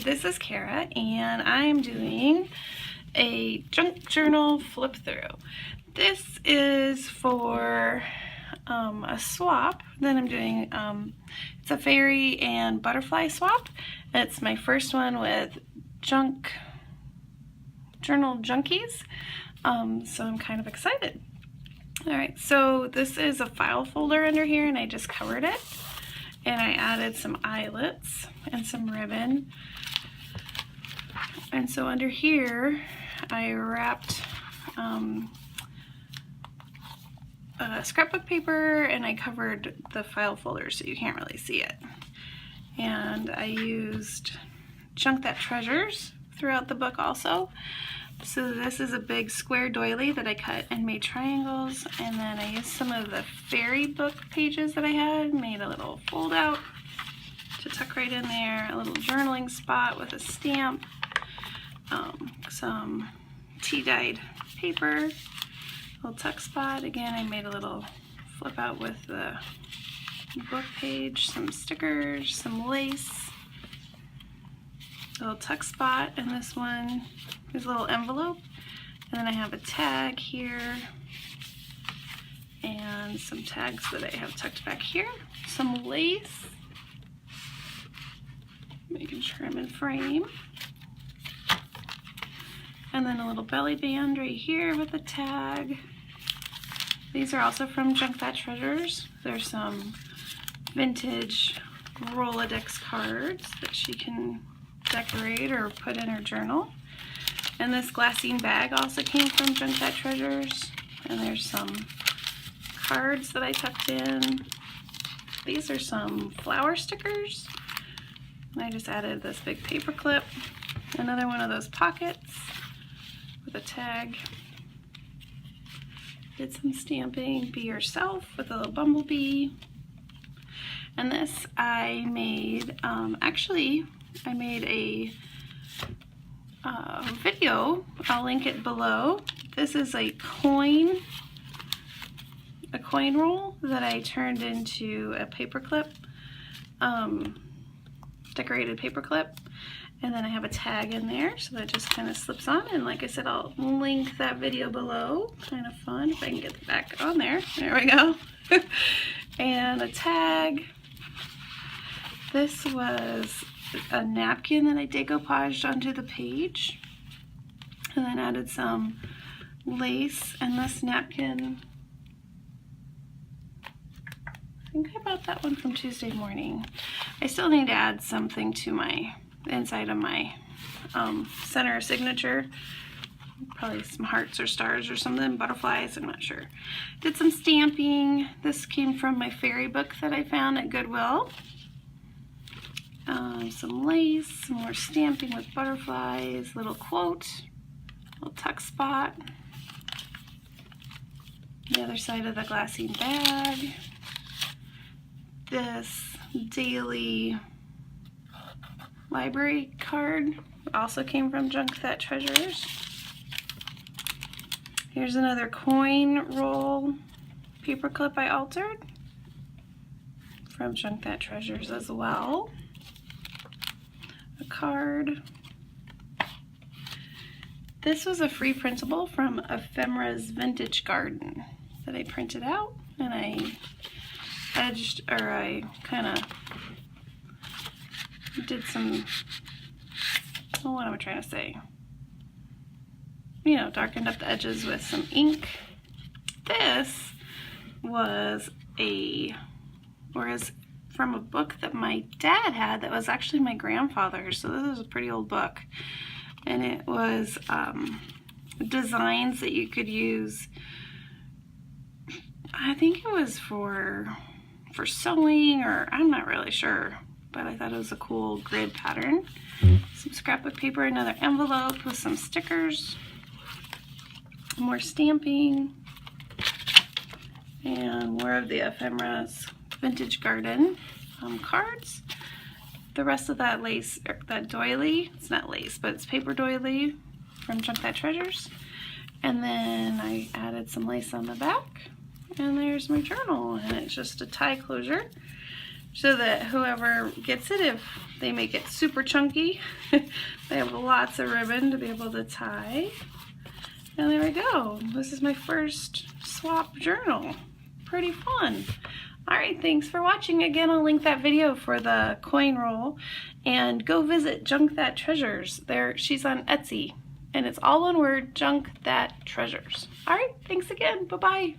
this is Kara, and I'm doing a junk journal flip through. This is for a swap that I'm doing. It's a fairy and butterfly swap. It's my first one with junk journal junkies, so I'm kind of excited. Alright, so this is a file folder under here, and I just covered it. And I added some eyelets and some ribbon. And so under here, I wrapped scrapbook paper, and I covered the file folder so you can't really see it. And I used JunkThatTreasures throughout the book also. So this is a big square doily that I cut and made triangles, and then I used some of the fairy book pages that I had, made a little fold out to tuck right in there, a little journaling spot with a stamp, some tea-dyed paper, little tuck spot. Again, I made a little flip out with the book page, some stickers, some lace, a little tuck spot, and this one is a little envelope, and then I have a tag here and some tags that I have tucked back here, some lace, making sure I'm in frame, and then a little belly band right here with a tag. These are also from JunkThatTreasures. There's some vintage Rolodex cards that she can decorate or put in her journal. And this glassine bag also came from JunkThatTreasures. And there's some cards that I tucked in. These are some flower stickers. And I just added this big paper clip. Another one of those pockets with a tag. Did some stamping, be yourself, with a little bumblebee. And this I made, actually I made a video. I'll link it below. This is a coin roll that I turned into a paperclip, decorated paperclip, and then I have a tag in there, so that just kind of slips on. And like I said, I'll link that video below. Kind of fun if I can get it back on there. There we go. And a tag. This was a napkin that I decoupaged onto the page, and then added some lace. And this napkin, I think I bought that one from Tuesday Morning. I still need to add something to my inside of my center signature, probably some hearts or stars or something, butterflies, I'm not sure. Did some stamping. This came from my fairy book that I found at Goodwill. Some lace, some more stamping with butterflies, little quote, little tuck spot. The other side of the glassine bag. This daily library card also came from JunkThatTreasures. Here's another coin roll paperclip I altered from JunkThatTreasures as well. A card. This was a free printable from Ephemera's Vintage Garden that I printed out, and I edged, or I kind of did some, what am I trying to say? You know, darkened up the edges with some ink. This was from a book that my dad had that was actually my grandfather's, so this is a pretty old book. And it was designs that you could use. I think it was for sewing, or I'm not really sure, but I thought it was a cool grid pattern. Some scrapbook paper, another envelope with some stickers, more stamping, and more of the Ephemera's Vintage Garden cards. The rest of that lace, or that doily, it's not lace, but it's paper doily from JunkThatTreasures. And then I added some lace on the back, and there's my journal, and it's just a tie closure. so that whoever gets it, if they make it super chunky, they have lots of ribbon to be able to tie. And there we go. This is my first swap journal. Pretty fun. Alright, thanks for watching. Again, I'll link that video for the coin roll. And go visit JunkThatTreasures. She's on Etsy. And it's all one word, JunkThatTreasures. Alright, thanks again. Bye-bye.